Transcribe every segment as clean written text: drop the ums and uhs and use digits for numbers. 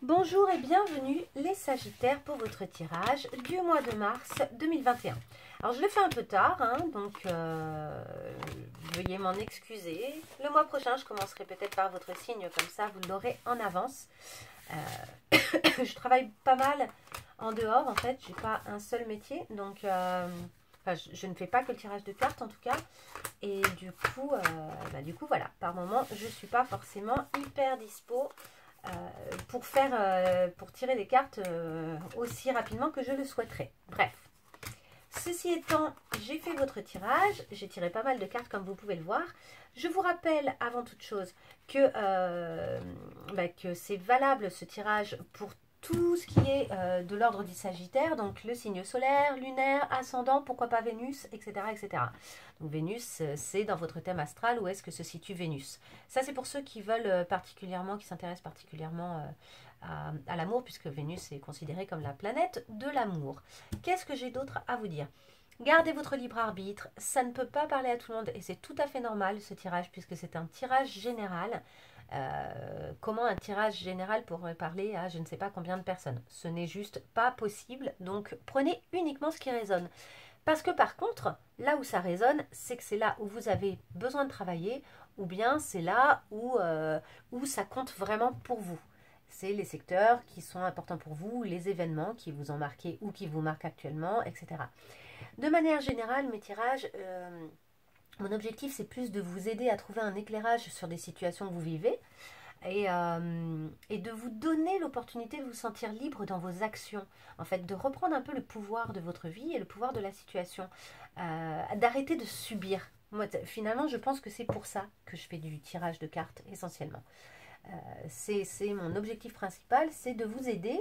Bonjour et bienvenue les Sagittaires pour votre tirage du mois de mars 2021. Alors je le fais un peu tard, donc veuillez m'en excuser. Le mois prochain je commencerai peut-être par votre signe, comme ça vous l'aurez en avance. Je travaille pas mal en dehors en fait, j'ai pas un seul métier, donc je ne fais pas que le tirage de cartes en tout cas. Et du coup voilà, par moment je suis pas forcément hyper dispo pour tirer des cartes aussi rapidement que je le souhaiterais. Bref, ceci étant, j'ai fait votre tirage, j'ai tiré pas mal de cartes comme vous pouvez le voir. Je vous rappelle avant toute chose que c'est valable ce tirage pour tout ce qui est de l'ordre du Sagittaire, donc le signe solaire, lunaire, ascendant, pourquoi pas Vénus, etc. etc. Donc Vénus, c'est dans votre thème astral, où est-ce que se situe Vénus. Ça, c'est pour ceux qui veulent particulièrement, qui s'intéressent particulièrement à l'amour, puisque Vénus est considérée comme la planète de l'amour. Qu'est-ce que j'ai d'autre à vous dire ? Gardez votre libre arbitre, ça ne peut pas parler à tout le monde, et c'est tout à fait normal ce tirage, puisque c'est un tirage général. Comment un tirage général pourrait parler à je ne sais pas combien de personnes? Ce n'est juste pas possible, donc prenez uniquement ce qui résonne. Parce que par contre, là où ça résonne, c'est que c'est là où vous avez besoin de travailler, ou bien c'est là où ça compte vraiment pour vous. C'est les secteurs qui sont importants pour vous, les événements qui vous ont marqué ou qui vous marquent actuellement, etc. De manière générale, mes tirages, mon objectif c'est plus de vous aider à trouver un éclairage sur des situations que vous vivez et de vous donner l'opportunité de vous sentir libre dans vos actions, en fait, de reprendre un peu le pouvoir de votre vie et le pouvoir de la situation, d'arrêter de subir. Moi, finalement, je pense que c'est pour ça que je fais du tirage de cartes essentiellement. C'est mon objectif principal, c'est de vous aider,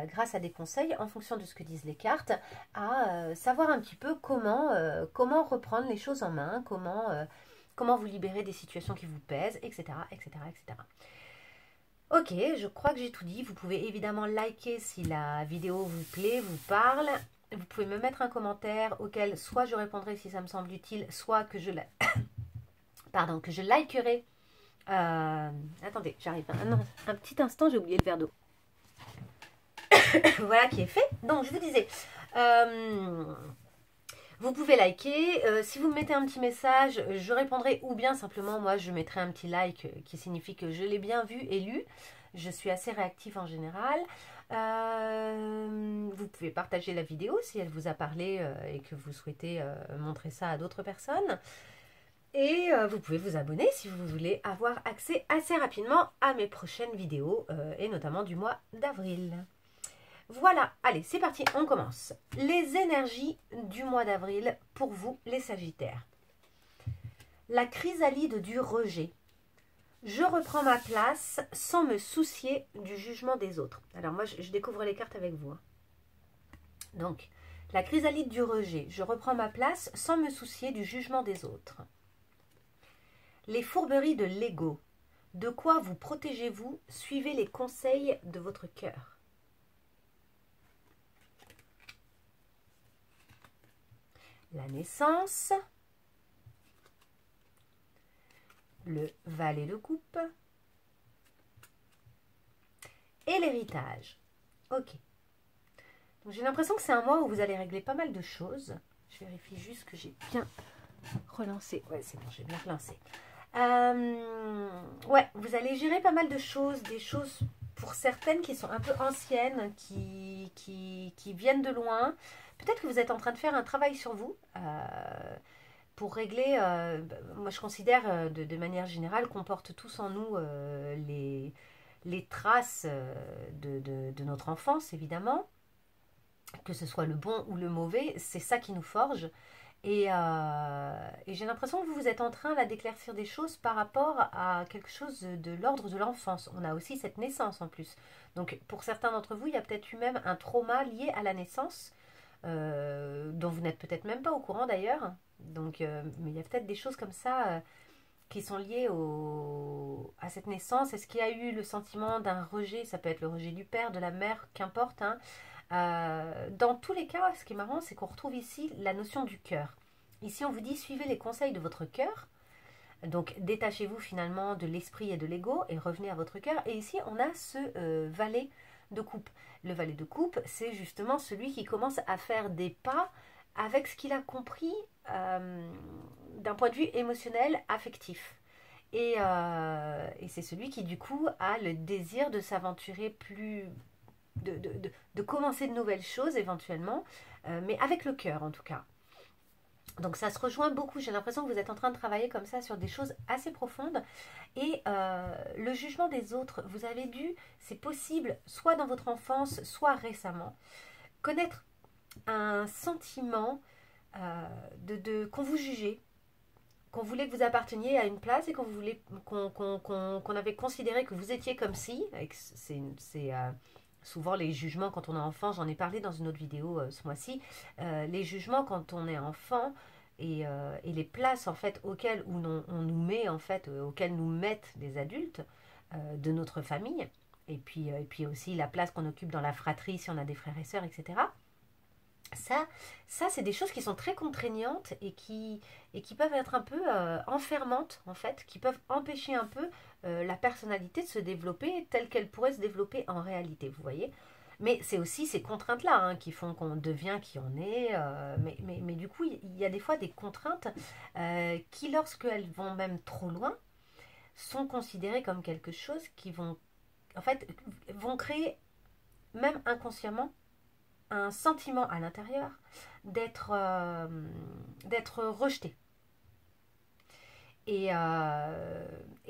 grâce à des conseils, en fonction de ce que disent les cartes, à savoir un petit peu comment reprendre les choses en main, comment vous libérer des situations qui vous pèsent, etc. etc., etc. Ok, je crois que j'ai tout dit. Vous pouvez évidemment liker si la vidéo vous plaît, vous parle. Vous pouvez me mettre un commentaire auquel soit je répondrai si ça me semble utile, soit que je likerai. Attendez, j'arrive. Un petit instant, j'ai oublié le verre d'eau. Voilà qui est fait. Donc, je vous disais, vous pouvez liker. Si vous me mettez un petit message, je répondrai, ou bien simplement, moi, je mettrai un petit like qui signifie que je l'ai bien vu et lu. Je suis assez réactive en général. Vous pouvez partager la vidéo si elle vous a parlé et que vous souhaitez montrer ça à d'autres personnes. Et vous pouvez vous abonner si vous voulez avoir accès assez rapidement à mes prochaines vidéos, et notamment du mois d'avril. Voilà, allez, c'est parti, on commence. Les énergies du mois d'avril pour vous, les Sagittaires. La chrysalide du rejet. Je reprends ma place sans me soucier du jugement des autres. Alors moi, je découvre les cartes avec vous. Donc, la chrysalide du rejet. Je reprends ma place sans me soucier du jugement des autres. Les fourberies de l'ego. De quoi vous protégez-vous? Suivez les conseils de votre cœur. La naissance. Le valet de coupe. Et l'héritage. Ok. Donc j'ai l'impression que c'est un mois où vous allez régler pas mal de choses. Je vérifie juste que j'ai bien relancé. Ouais, c'est bon, j'ai bien relancé. Ouais, vous allez gérer pas mal de choses, des choses pour certaines qui sont un peu anciennes, qui viennent de loin. Peut-être que vous êtes en train de faire un travail sur vous pour régler. Moi, je considère de manière générale qu'on porte tous en nous les traces de notre enfance, évidemment. Que ce soit le bon ou le mauvais, c'est ça qui nous forge. Et j'ai l'impression que vous êtes en train là d'éclaircir des choses par rapport à quelque chose de l'ordre de l'enfance. On a aussi cette naissance en plus. Donc pour certains d'entre vous, il y a peut-être eu même un trauma lié à la naissance, dont vous n'êtes peut-être même pas au courant d'ailleurs. Donc, mais il y a peut-être des choses comme ça qui sont liées à cette naissance. Est-ce qu'il y a eu le sentiment d'un rejet? Ça peut être le rejet du père, de la mère, qu'importe, hein. Dans tous les cas, ce qui est marrant, c'est qu'on retrouve ici la notion du cœur. Ici, on vous dit suivez les conseils de votre cœur. Donc, détachez-vous finalement de l'esprit et de l'ego et revenez à votre cœur. Et ici, on a ce valet de coupe. Le valet de coupe, c'est justement celui qui commence à faire des pas avec ce qu'il a compris d'un point de vue émotionnel, affectif. Et c'est celui qui, du coup, a le désir de s'aventurer plus... de commencer de nouvelles choses éventuellement, mais avec le cœur en tout cas. Donc ça se rejoint beaucoup, j'ai l'impression que vous êtes en train de travailler comme ça sur des choses assez profondes. Et le jugement des autres, vous avez dû, c'est possible, soit dans votre enfance, soit récemment, connaître un sentiment qu'on vous jugeait, qu'on voulait que vous apparteniez à une place et qu'on avait considéré que vous étiez comme si, c'est souvent les jugements quand on est enfant, j'en ai parlé dans une autre vidéo ce mois-ci, les jugements quand on est enfant et les places en fait auxquelles on nous met en fait, auxquelles nous mettent des adultes de notre famille, et puis aussi la place qu'on occupe dans la fratrie si on a des frères et sœurs, etc. Ça c'est des choses qui sont très contraignantes et qui peuvent être un peu enfermantes, en fait, qui peuvent empêcher un peu la personnalité de se développer telle qu'elle pourrait se développer en réalité, vous voyez. Mais c'est aussi ces contraintes-là hein, qui font qu'on devient qui on est. Mais du coup, il y a des fois des contraintes qui, lorsqu'elles vont même trop loin, sont considérées comme quelque chose qui en fait, vont créer, même inconsciemment, un sentiment à l'intérieur d'être rejeté. Et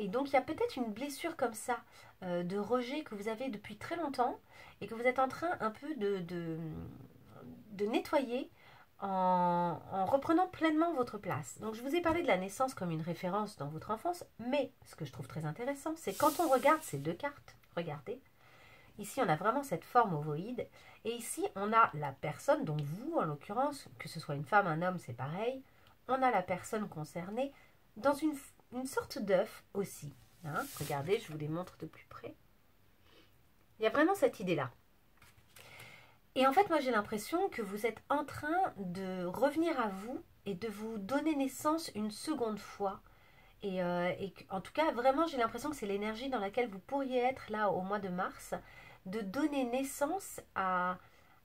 donc il y a peut-être une blessure comme ça de rejet que vous avez depuis très longtemps et que vous êtes en train un peu de nettoyer en reprenant pleinement votre place. Donc je vous ai parlé de la naissance comme une référence dans votre enfance, mais ce que je trouve très intéressant, c'est quand on regarde ces deux cartes, regardez, ici on a vraiment cette forme ovoïde, et ici on a la personne, donc vous en l'occurrence, que ce soit une femme, un homme, c'est pareil, on a la personne concernée dans une sorte d'œuf aussi. Hein, regardez, je vous les montre de plus près. Il y a vraiment cette idée-là. Et en fait, moi j'ai l'impression que vous êtes en train de revenir à vous et de vous donner naissance une seconde fois. Et en tout cas, vraiment, j'ai l'impression que c'est l'énergie dans laquelle vous pourriez être là au mois de mars, de donner naissance à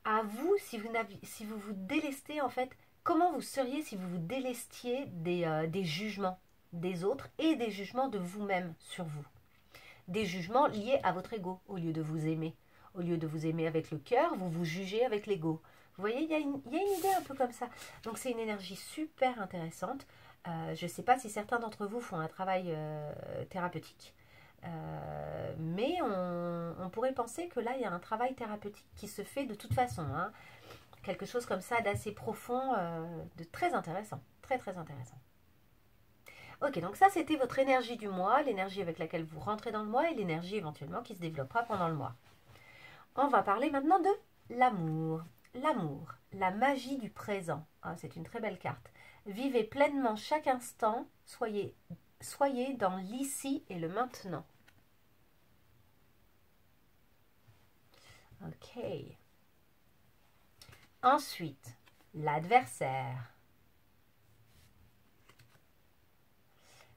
vous si vous vous délestez en fait. Comment vous seriez si vous vous délestiez des jugements des autres et des jugements de vous-même sur vous. Des jugements liés à votre ego au lieu de vous aimer. Au lieu de vous aimer avec le cœur, vous vous jugez avec l'ego. Vous voyez, il y a une idée un peu comme ça. Donc c'est une énergie super intéressante. Je ne sais pas si certains d'entre vous font un travail thérapeutique. Mais on pourrait penser que là, il y a un travail thérapeutique qui se fait de toute façon. Hein. Quelque chose comme ça d'assez profond, de très intéressant. Très, très intéressant. Ok, donc ça, c'était votre énergie du mois, l'énergie avec laquelle vous rentrez dans le mois et l'énergie éventuellement qui se développera pendant le mois. On va parler maintenant de l'amour. L'amour, la magie du présent. Ah, c'est une très belle carte. Vivez pleinement chaque instant, soyez dans l'ici et le maintenant. Ok. Ensuite, l'adversaire.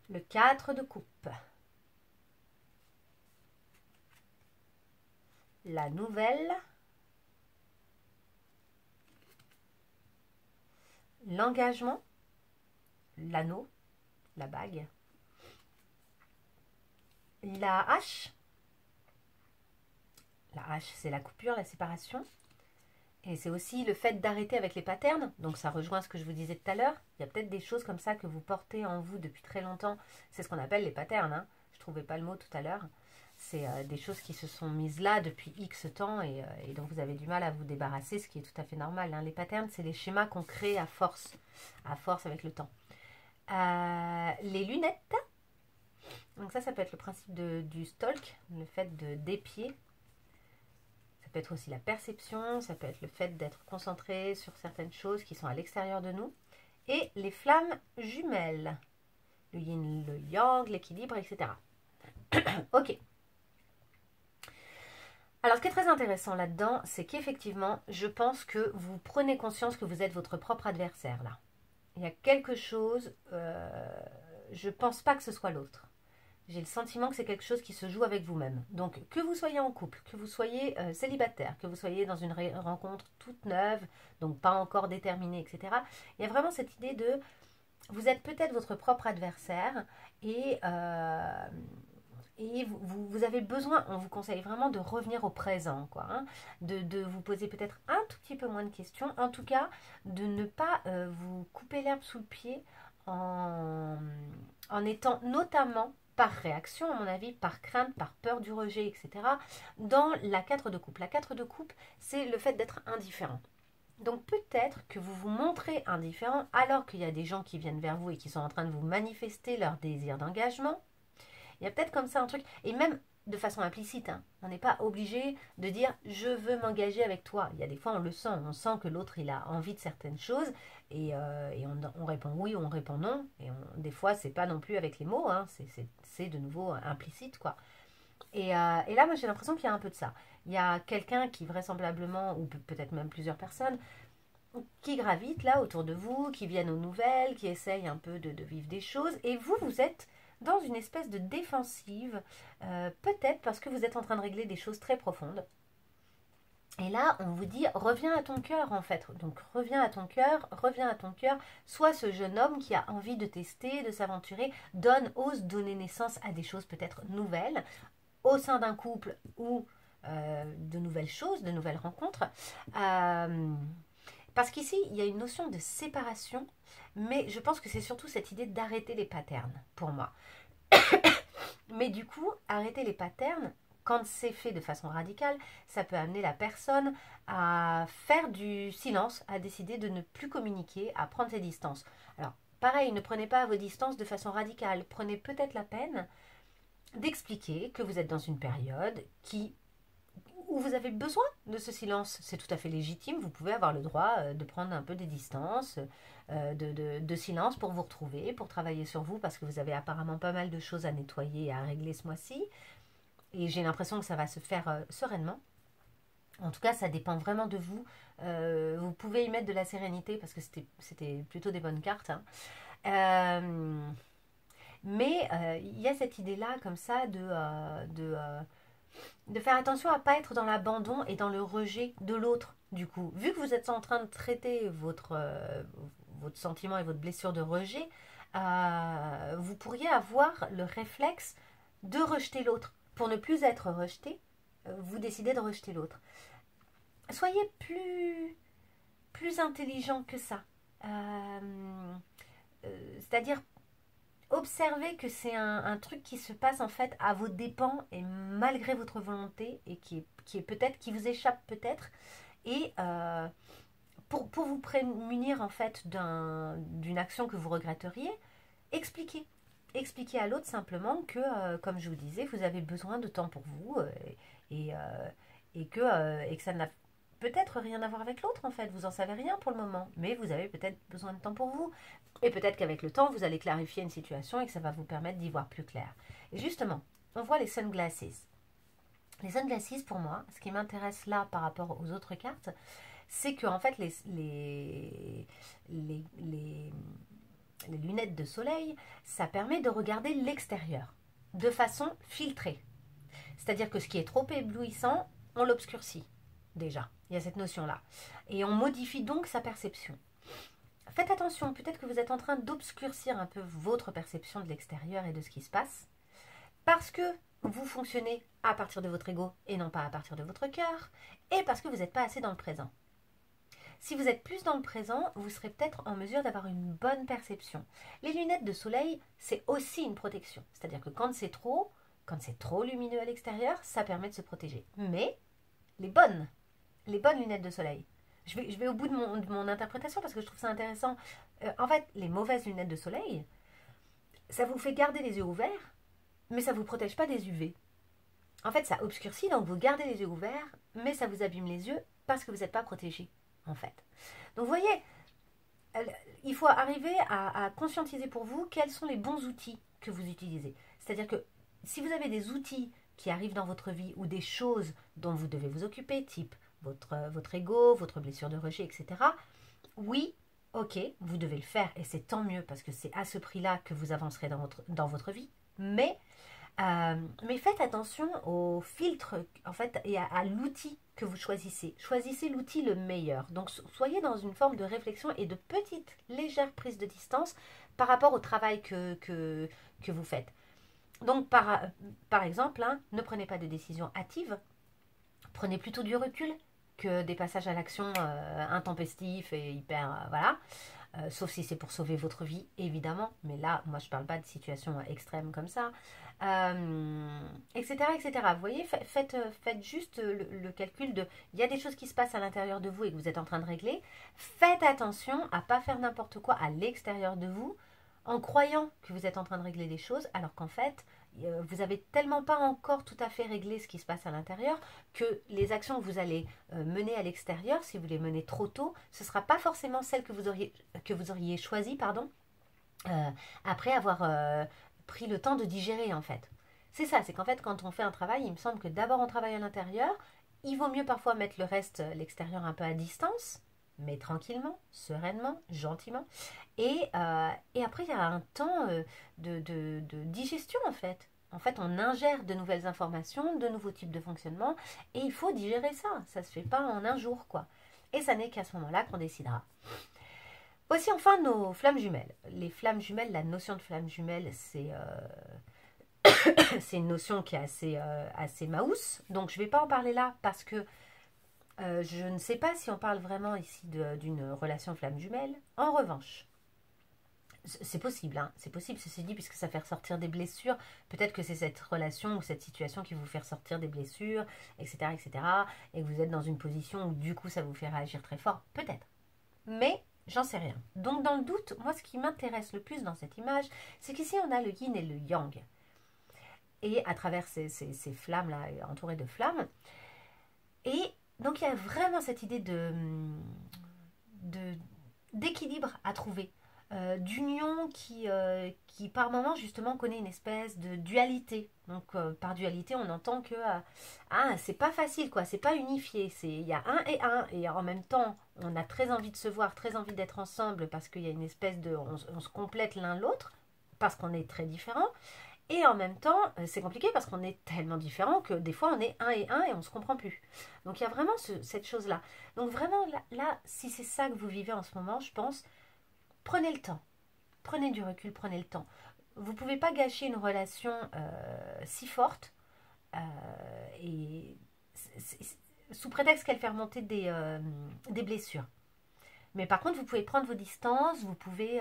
Le 4 de coupe. La nouvelle. L'engagement. L'anneau. La bague. La hache. La hache, c'est la coupure, la séparation. Et c'est aussi le fait d'arrêter avec les patterns. Donc ça rejoint ce que je vous disais tout à l'heure. Il y a peut-être des choses comme ça que vous portez en vous depuis très longtemps. C'est ce qu'on appelle les patterns. Hein. Je ne trouvais pas le mot tout à l'heure. C'est des choses qui se sont mises là depuis X temps et dont vous avez du mal à vous débarrasser, ce qui est tout à fait normal. Hein. Les patterns, c'est les schémas qu'on crée à force avec le temps. Les lunettes. Donc ça peut être le principe du stalk, le fait d'épier. Ça peut être aussi la perception, ça peut être le fait d'être concentré sur certaines choses qui sont à l'extérieur de nous. Et les flammes jumelles, le yin, le yang, l'équilibre, etc. Ok. Alors, ce qui est très intéressant là-dedans, c'est qu'effectivement, je pense que vous prenez conscience que vous êtes votre propre adversaire, là. Il y a quelque chose je pense pas que ce soit l'autre. J'ai le sentiment que c'est quelque chose qui se joue avec vous-même. Donc, que vous soyez en couple, que vous soyez célibataire, que vous soyez dans une rencontre toute neuve, donc pas encore déterminée, etc. Il y a vraiment cette idée de, vous êtes peut-être votre propre adversaire et vous avez besoin, on vous conseille vraiment de revenir au présent, quoi, hein, de vous poser peut-être un tout petit peu moins de questions, en tout cas, de ne pas vous couper l'herbe sous le pied en étant notamment par réaction, à mon avis, par crainte, par peur du rejet, etc., dans la 4 de coupe. La 4 de coupe, c'est le fait d'être indifférent. Donc peut-être que vous vous montrez indifférent alors qu'il y a des gens qui viennent vers vous et qui sont en train de vous manifester leur désir d'engagement. Il y a peut-être comme ça un truc, et même de façon implicite, hein. On n'est pas obligé de dire je veux m'engager avec toi. Il y a des fois on le sent, on sent que l'autre il a envie de certaines choses et on répond oui ou on répond non. Et des fois c'est pas non plus avec les mots, hein. C'est de nouveau implicite quoi. Et là moi j'ai l'impression qu'il y a un peu de ça. Il y a quelqu'un qui vraisemblablement, ou peut-être même plusieurs personnes, qui gravitent là autour de vous, qui viennent aux nouvelles, qui essayent un peu de vivre des choses, et vous êtes dans une espèce de défensive, peut-être parce que vous êtes en train de régler des choses très profondes. Et là, on vous dit, reviens à ton cœur en fait. Donc reviens à ton cœur, sois ce jeune homme qui a envie de tester, de s'aventurer, ose donner naissance à des choses peut-être nouvelles, au sein d'un couple ou de nouvelles choses, de nouvelles rencontres. Parce qu'ici, il y a une notion de séparation, mais je pense que c'est surtout cette idée d'arrêter les patterns, pour moi. Mais du coup, arrêter les patterns, quand c'est fait de façon radicale, ça peut amener la personne à faire du silence, à décider de ne plus communiquer, à prendre ses distances. Alors, pareil, ne prenez pas vos distances de façon radicale. Prenez peut-être la peine d'expliquer que vous êtes dans une période où vous avez besoin de ce silence. C'est tout à fait légitime, vous pouvez avoir le droit de prendre un peu des distances, de silence pour vous retrouver, pour travailler sur vous, parce que vous avez apparemment pas mal de choses à nettoyer et à régler ce mois-ci. Et j'ai l'impression que ça va se faire sereinement. En tout cas, ça dépend vraiment de vous. Vous pouvez y mettre de la sérénité, parce que c'était plutôt des bonnes cartes, hein. Mais il y a cette idée-là, comme ça, de faire attention à ne pas être dans l'abandon et dans le rejet de l'autre, du coup. Vu que vous êtes en train de traiter votre sentiment et votre blessure de rejet, vous pourriez avoir le réflexe de rejeter l'autre. Pour ne plus être rejeté, vous décidez de rejeter l'autre. Soyez plus intelligent que ça. C'est-à-dire observez que c'est un truc qui se passe en fait à vos dépens et malgré votre volonté et qui est peut-être, qui vous échappe peut-être. Et pour vous prémunir en fait d'une action que vous regretteriez, expliquez. Expliquez à l'autre simplement que, comme je vous disais, vous avez besoin de temps pour vous et, et que ça n'a peut-être rien à voir avec l'autre en fait. Vous en savez rien pour le moment, mais vous avez peut-être besoin de temps pour vous. Et peut-être qu'avec le temps, vous allez clarifier une situation et que ça va vous permettre d'y voir plus clair. Et justement, on voit les sunglasses. Les sunglasses, pour moi, ce qui m'intéresse là par rapport aux autres cartes, c'est que en fait les lunettes de soleil, ça permet de regarder l'extérieur de façon filtrée. C'est-à-dire que ce qui est trop éblouissant, on l'obscurcit déjà. Il y a cette notion-là. Et on modifie donc sa perception. Faites attention, peut-être que vous êtes en train d'obscurcir un peu votre perception de l'extérieur et de ce qui se passe, parce que vous fonctionnez à partir de votre ego et non pas à partir de votre cœur, et parce que vous n'êtes pas assez dans le présent. Si vous êtes plus dans le présent, vous serez peut-être en mesure d'avoir une bonne perception. Les lunettes de soleil, c'est aussi une protection. C'est-à-dire que quand c'est trop lumineux à l'extérieur, ça permet de se protéger. Mais les bonnes lunettes de soleil, je vais au bout de mon interprétation parce que je trouve ça intéressant. En fait, les mauvaises lunettes de soleil, ça vous fait garder les yeux ouverts, mais ça ne vous protège pas des UV. En fait, ça obscurcit, donc vous gardez les yeux ouverts, mais ça vous abîme les yeux parce que vous n'êtes pas protégé, en fait. Donc, vous voyez, il faut arriver à conscientiser pour vous quels sont les bons outils que vous utilisez. C'est-à-dire que si vous avez des outils qui arrivent dans votre vie ou des choses dont vous devez vous occuper, type votre ego, votre blessure de rejet, etc., oui, ok, vous devez le faire et c'est tant mieux parce que c'est à ce prix-là que vous avancerez dans votre vie. Mais faites attention au filtre, en fait, et à l'outil que vous choisissez. Choisissez l'outil le meilleur. Donc, soyez dans une forme de réflexion et de petite, légère prise de distance par rapport au travail que vous faites. Donc, par exemple, hein, ne prenez pas de décision hâtive. Prenez plutôt du recul que des passages à l'action intempestifs et hyper... voilà. Sauf si c'est pour sauver votre vie, évidemment. Mais là, moi, je ne parle pas de situations extrêmes comme ça. Etc., etc. Vous voyez, faites juste le calcul de... Il y a des choses qui se passent à l'intérieur de vous et que vous êtes en train de régler. Faites attention à ne pas faire n'importe quoi à l'extérieur de vous en croyant que vous êtes en train de régler des choses, alors qu'en fait, vous n'avez tellement pas encore tout à fait réglé ce qui se passe à l'intérieur que les actions que vous allez mener à l'extérieur, si vous les menez trop tôt, ce ne sera pas forcément celle que vous auriez choisie, pardon, après avoir pris le temps de digérer en fait. C'est ça, c'est qu'en fait quand on fait un travail, il me semble que d'abord on travaille à l'intérieur, il vaut mieux parfois mettre le reste, l'extérieur un peu à distance, mais tranquillement, sereinement, gentiment. Et après, il y a un temps de digestion en fait. En fait, on ingère de nouvelles informations, de nouveaux types de fonctionnement, et il faut digérer ça. Ça ne se fait pas en un jour, quoi. Et ça n'est qu'à ce moment-là qu'on décidera. Voici enfin nos flammes jumelles. Les flammes jumelles, la notion de flammes jumelles, c'est une notion qui est assez maousse. Donc, je ne vais pas en parler là parce que je ne sais pas si on parle vraiment ici d'une relation flamme jumelle. En revanche, c'est possible, hein, c'est possible, ceci dit, puisque ça fait ressortir des blessures. Peut-être que c'est cette relation ou cette situation qui vous fait ressortir des blessures, etc., etc., et que vous êtes dans une position où du coup ça vous fait réagir très fort. Peut-être. Mais j'en sais rien. Donc dans le doute, moi ce qui m'intéresse le plus dans cette image, c'est qu'ici on a le yin et le yang. Et à travers ces flammes-là, entourées de flammes. Et donc il y a vraiment cette idée d'équilibre à trouver. D'union qui par moment justement connaît une espèce de dualité. Donc par dualité on entend que c'est pas facile quoi, c'est pas unifié, il y a un et en même temps on a très envie de se voir, très envie d'être ensemble parce qu'il y a une espèce de on se complète l'un l'autre parce qu'on est très différents. Et en même temps, c'est compliqué parce qu'on est tellement différents que des fois on est un et on ne se comprend plus. Donc il y a vraiment cette chose-là. Donc vraiment là, si c'est ça que vous vivez en ce moment, je pense, prenez le temps. Prenez du recul, prenez le temps. Vous ne pouvez pas gâcher une relation si forte et sous prétexte qu'elle fait remonter des blessures. Mais par contre, vous pouvez prendre vos distances, vous pouvez,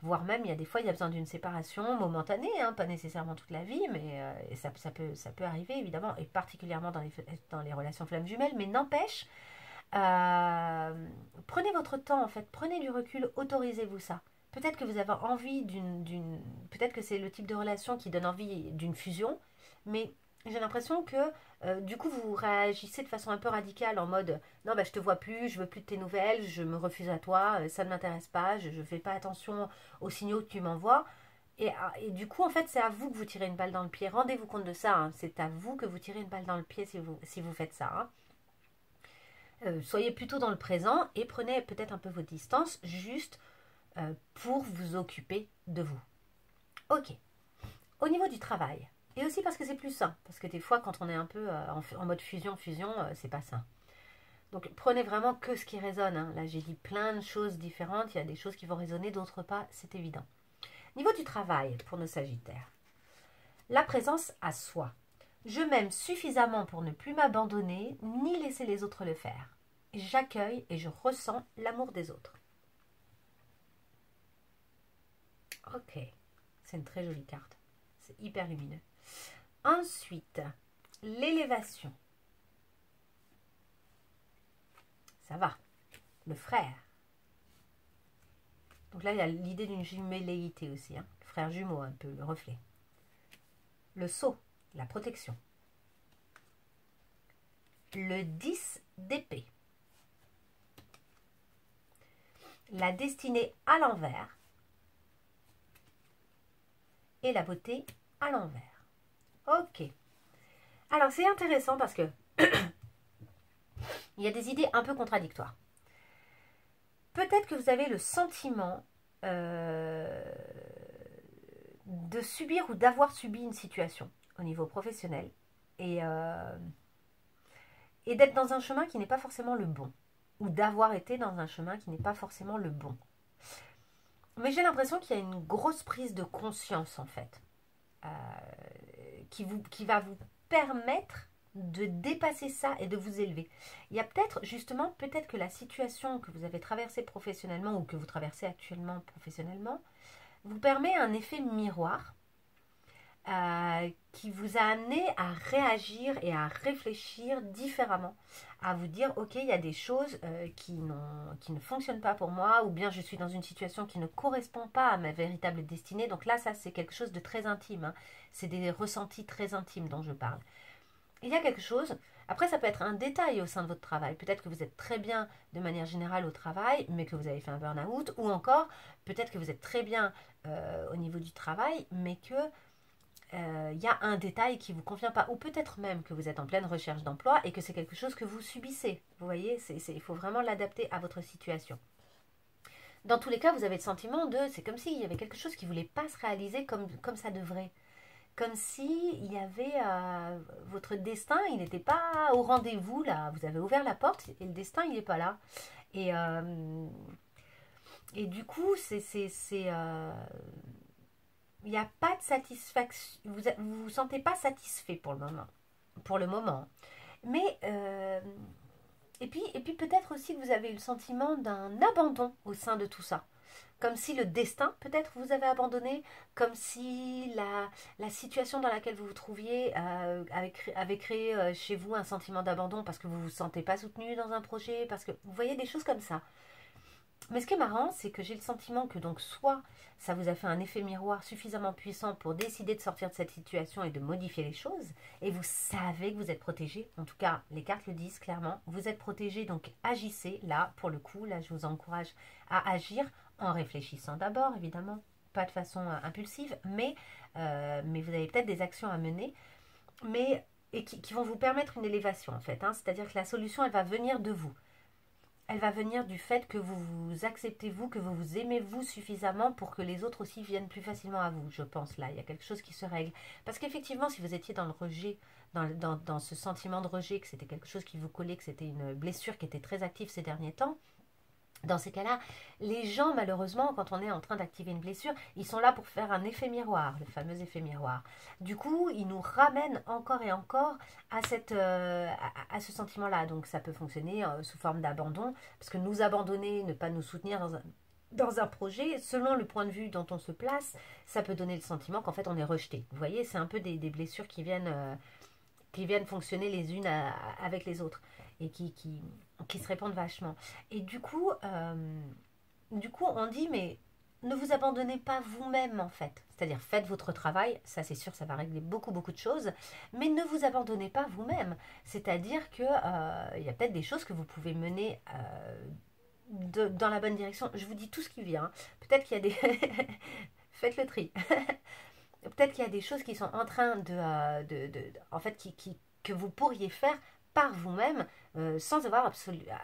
voire même, il y a des fois, il y a besoin d'une séparation momentanée, hein, pas nécessairement toute la vie, mais et ça peut arriver, évidemment, et particulièrement dans les relations flammes jumelles, mais n'empêche, prenez votre temps, en fait, prenez du recul, autorisez-vous ça. Peut-être que vous avez envie peut-être que c'est le type de relation qui donne envie d'une fusion, mais j'ai l'impression que du coup vous réagissez de façon un peu radicale en mode non bah je te vois plus, je veux plus de tes nouvelles, je me refuse à toi, ça ne m'intéresse pas, je fais pas attention aux signaux que tu m'envoies. Et du coup en fait c'est à vous que vous tirez une balle dans le pied. Rendez-vous compte de ça, hein. C'est à vous que vous tirez une balle dans le pied si vous faites ça. Hein. Soyez plutôt dans le présent et prenez peut-être un peu vos distances juste pour vous occuper de vous. Ok. Au niveau du travail, et aussi parce que c'est plus sain, parce que des fois quand on est un peu en mode fusion, c'est pas sain. Donc prenez vraiment que ce qui résonne. Hein. Là j'ai dit plein de choses différentes, il y a des choses qui vont résonner, d'autres pas, c'est évident. Niveau du travail pour nos sagittaires, la présence à soi. Je m'aime suffisamment pour ne plus m'abandonner, ni laisser les autres le faire. J'accueille et je ressens l'amour des autres. Ok, c'est une très jolie carte. C'est hyper lumineux. Ensuite, l'élévation. Ça va. Le frère. Donc là, il y a l'idée d'une jumelléité aussi. Hein. Le frère jumeau, un peu, le reflet. Le sceau, la protection. Le 10 d'épée. La destinée à l'envers. Et la beauté à l'envers. Ok. Alors, c'est intéressant parce que il y a des idées un peu contradictoires. peut-être que vous avez le sentiment de subir ou d'avoir subi une situation au niveau professionnel et d'être dans un chemin qui n'est pas forcément le bon, ou d'avoir été dans un chemin qui n'est pas forcément le bon. Mais j'ai l'impression qu'il y a une grosse prise de conscience en fait, qui va vous permettre de dépasser ça et de vous élever. Il y a peut-être que la situation que vous avez traversée professionnellement ou que vous traversez actuellement professionnellement vous permet un effet miroir qui vous a amené à réagir et à réfléchir différemment, à vous dire ok, il y a des choses qui ne fonctionnent pas pour moi, ou bien je suis dans une situation qui ne correspond pas à ma véritable destinée. Donc là, ça c'est quelque chose de très intime, hein. C'est des ressentis très intimes dont je parle. Il y a quelque chose, après ça peut être un détail au sein de votre travail, peut-être que vous êtes très bien de manière générale au travail, mais que vous avez fait un burn-out, ou encore peut-être que vous êtes très bien au niveau du travail, mais que y a un détail qui ne vous convient pas, ou peut-être même que vous êtes en pleine recherche d'emploi et que c'est quelque chose que vous subissez. Vous voyez, il faut vraiment l'adapter à votre situation. Dans tous les cas, vous avez le sentiment c'est comme s'il y avait quelque chose qui ne voulait pas se réaliser comme ça devrait. Comme si il y avait votre destin, il n'était pas au rendez-vous là. Vous avez ouvert la porte et le destin, il n'est pas là. Et du coup, il n'y a pas de satisfaction, vous vous sentez pas satisfait pour le moment. Mais et puis peut-être aussi que vous avez eu le sentiment d'un abandon au sein de tout ça. Comme si le destin, peut-être, vous avait abandonné, comme si la situation dans laquelle vous vous trouviez avait créé chez vous un sentiment d'abandon parce que vous ne vous sentez pas soutenu dans un projet, parce que vous voyez des choses comme ça. Mais ce qui est marrant, c'est que j'ai le sentiment que donc soit ça vous a fait un effet miroir suffisamment puissant pour décider de sortir de cette situation et de modifier les choses, et vous savez que vous êtes protégé, en tout cas les cartes le disent clairement, vous êtes protégé, donc agissez, là pour le coup, là je vous encourage à agir en réfléchissant d'abord évidemment, pas de façon impulsive, mais vous avez peut-être des actions à mener, et qui vont vous permettre une élévation en fait, hein, c'est-à-dire que la solution elle va venir de vous. Elle va venir du fait que vous vous acceptez vous, que vous vous aimez vous suffisamment pour que les autres aussi viennent plus facilement à vous, je pense là. Il y a quelque chose qui se règle. Parce qu'effectivement, si vous étiez dans le rejet, dans ce sentiment de rejet, que c'était quelque chose qui vous collait, que c'était une blessure qui était très active ces derniers temps, dans ces cas-là, les gens, malheureusement, quand on est en train d'activer une blessure, ils sont là pour faire un effet miroir, le fameux effet miroir. Du coup, ils nous ramènent encore et encore à ce sentiment-là. Donc, ça peut fonctionner sous forme d'abandon, parce que nous abandonner, ne pas nous soutenir dans un projet, selon le point de vue dont on se place, ça peut donner le sentiment qu'en fait, on est rejeté. Vous voyez, c'est un peu des blessures qui viennent fonctionner les unes avec les autres et qui se répandent vachement. Et du coup, on dit, mais ne vous abandonnez pas vous-même en fait. C'est-à-dire, faites votre travail, ça c'est sûr, ça va régler beaucoup, beaucoup de choses, mais ne vous abandonnez pas vous-même. C'est-à-dire que il y a peut-être des choses que vous pouvez mener dans la bonne direction. Je vous dis tout ce qui vient. Peut-être qu'il y a des... Faites le tri. Peut-être qu'il y a des choses qui sont en train en fait, que vous pourriez faire par vous-même sans avoir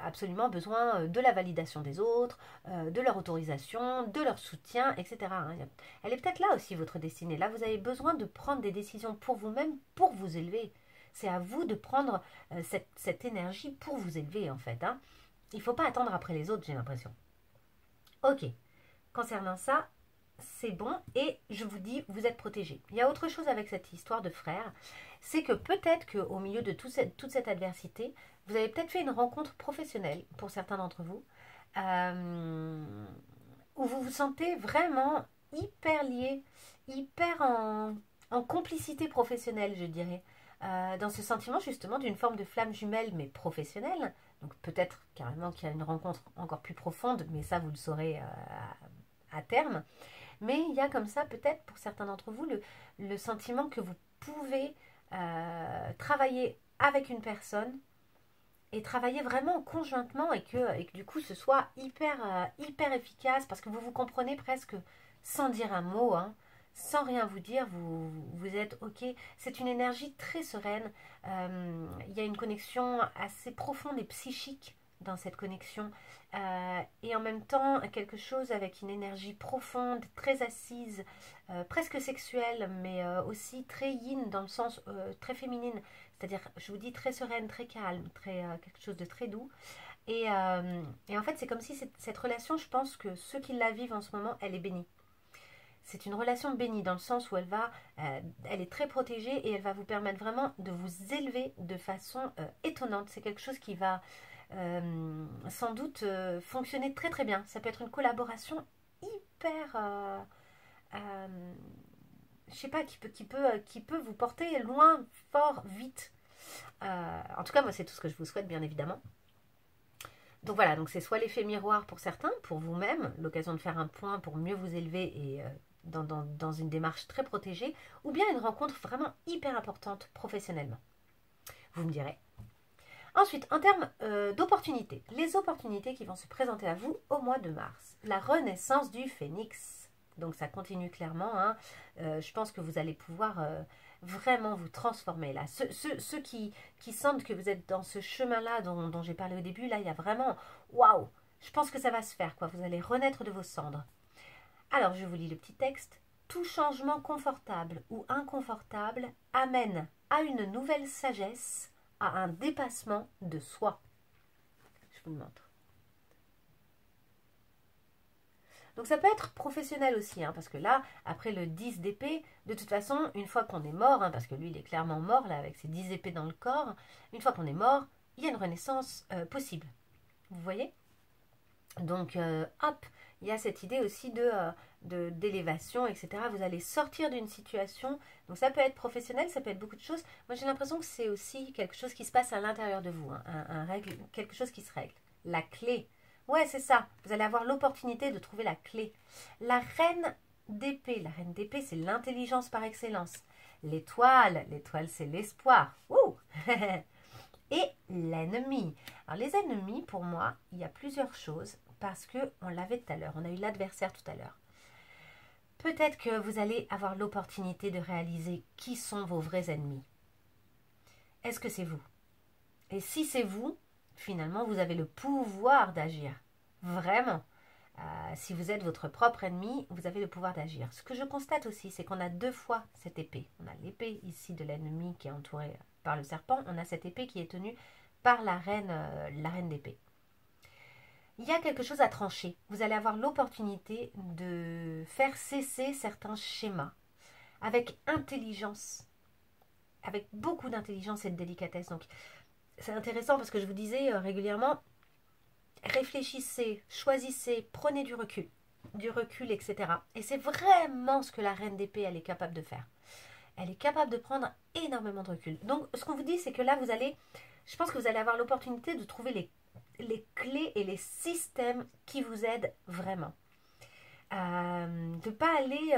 absolument besoin de la validation des autres, de leur autorisation, de leur soutien, etc. Elle est peut-être là aussi votre destinée. Là, vous avez besoin de prendre des décisions pour vous-même, pour vous élever. C'est à vous de prendre cette énergie pour vous élever, en fait. Hein. Il ne faut pas attendre après les autres, j'ai l'impression. Ok. Concernant ça, c'est bon et je vous dis, vous êtes protégés. Il y a autre chose avec cette histoire de frères, c'est que peut-être qu'au milieu de toute cette adversité, vous avez peut-être fait une rencontre professionnelle pour certains d'entre vous, où vous vous sentez vraiment hyper liés, hyper en complicité professionnelle, je dirais. Dans ce sentiment justement d'une forme de flamme jumelle mais professionnelle. Donc peut-être carrément qu'il y a une rencontre encore plus profonde, mais ça vous le saurez à terme. Mais il y a comme ça peut-être pour certains d'entre vous le sentiment que vous pouvez travailler avec une personne et travailler vraiment conjointement et que du coup ce soit hyper efficace parce que vous vous comprenez presque sans dire un mot, hein, sans rien vous dire, vous êtes ok. C'est une énergie très sereine. Il y a une connexion assez profonde et psychique dans cette connexion. Et en même temps, quelque chose avec une énergie profonde, très assise, presque sexuelle, mais aussi très yin dans le sens très féminine. C'est-à-dire, je vous dis, très sereine, très calme, quelque chose de très doux. Et en fait, c'est comme si cette relation, je pense que ceux qui la vivent en ce moment, elle est bénie. C'est une relation bénie dans le sens où elle est très protégée et elle va vous permettre vraiment de vous élever de façon étonnante. C'est quelque chose qui va sans doute fonctionner très très bien. Ça peut être une collaboration hyper, je sais pas, qui peut vous porter loin, fort, vite. En tout cas, moi, c'est tout ce que je vous souhaite, bien évidemment. Donc voilà, donc c'est soit l'effet miroir pour certains, pour vous-même, l'occasion de faire un point pour mieux vous élever et dans une démarche très protégée, ou bien une rencontre vraiment hyper importante professionnellement. Vous me direz. Ensuite, en termes d'opportunités, les opportunités qui vont se présenter à vous au mois de mars. La renaissance du phénix. Donc ça continue clairement. Hein. Je pense que vous allez pouvoir vraiment vous transformer là. Ceux qui sentent que vous êtes dans ce chemin-là dont j'ai parlé au début, là, il y a vraiment... Waouh! Je pense que ça va se faire, quoi. Vous allez renaître de vos cendres. Alors, je vous lis le petit texte. Tout changement confortable ou inconfortable amène à une nouvelle sagesse, à un dépassement de soi. Je vous le montre. Donc ça peut être professionnel aussi, hein, parce que là, après le 10 d'épée, de toute façon, une fois qu'on est mort, hein, parce que lui, il est clairement mort, là, avec ses 10 épées dans le corps, une fois qu'on est mort, il y a une renaissance possible. Vous voyez? Donc, hop, il y a cette idée aussi d'élévation, etc. Vous allez sortir d'une situation, donc ça peut être professionnel, ça peut être beaucoup de choses. Moi, j'ai l'impression que c'est aussi quelque chose qui se passe à l'intérieur de vous, hein, quelque chose qui se règle. La clé. Ouais, c'est ça. Vous allez avoir l'opportunité de trouver la clé. La reine d'épée, c'est l'intelligence par excellence. L'étoile, c'est l'espoir. Wouh. Et l'ennemi. Alors les ennemis, pour moi, il y a plusieurs choses parce qu'on l'avait tout à l'heure. On a eu l'adversaire tout à l'heure. Peut-être que vous allez avoir l'opportunité de réaliser qui sont vos vrais ennemis. Est-ce que c'est vous? Et si c'est vous, finalement, vous avez le pouvoir d'agir. Vraiment. Si vous êtes votre propre ennemi, vous avez le pouvoir d'agir. Ce que je constate aussi, c'est qu'on a deux fois cette épée. On a l'épée ici de l'ennemi qui est entourée par le serpent. On a cette épée qui est tenue par la reine d'épée. Il y a quelque chose à trancher. Vous allez avoir l'opportunité de faire cesser certains schémas avec intelligence, avec beaucoup d'intelligence et de délicatesse. Donc, c'est intéressant parce que je vous disais régulièrement, réfléchissez, choisissez, prenez du recul, etc. Et c'est vraiment ce que la reine d'épée, elle est capable de faire. Elle est capable de prendre énormément de recul. Donc, ce qu'on vous dit, c'est que là, je pense que vous allez avoir l'opportunité de trouver les clés et les systèmes qui vous aident vraiment. De ne pas aller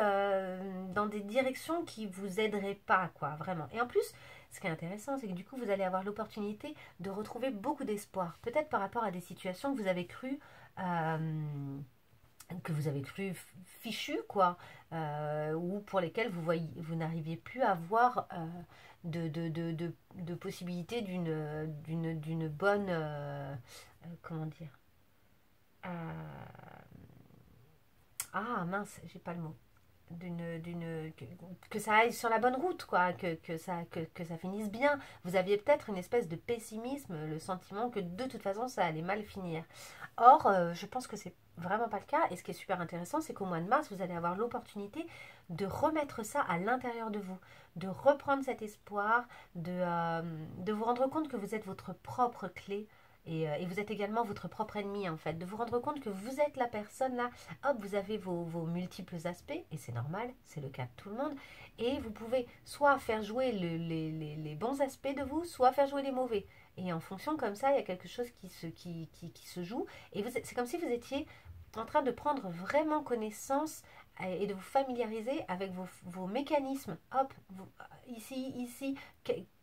dans des directions qui ne vous aideraient pas, quoi, vraiment. Et en plus, ce qui est intéressant, c'est que du coup, vous allez avoir l'opportunité de retrouver beaucoup d'espoir. Peut-être par rapport à des situations que vous avez cru fichues, quoi, ou pour lesquelles vous n'arriviez plus à voir de possibilité d'une bonne, comment dire, ah mince, j'ai pas le mot. Que ça aille sur la bonne route, quoi, que ça finisse bien. Vous aviez peut-être une espèce de pessimisme, le sentiment que de toute façon ça allait mal finir. Or, je pense que c'est vraiment pas le cas. Et ce qui est super intéressant, c'est qu'au mois de mars, vous allez avoir l'opportunité de remettre ça à l'intérieur de vous, de reprendre cet espoir, de vous rendre compte que vous êtes votre propre clé. Et vous êtes également votre propre ennemi, en fait. De vous rendre compte que vous êtes la personne là. Hop, vous avez vos multiples aspects, et c'est normal, c'est le cas de tout le monde. Et vous pouvez soit faire jouer les bons aspects de vous, soit faire jouer les mauvais. Et en fonction comme ça, il y a quelque chose qui se joue. Et c'est comme si vous étiez en train de prendre vraiment connaissance et de vous familiariser avec vos mécanismes. Hop, ici,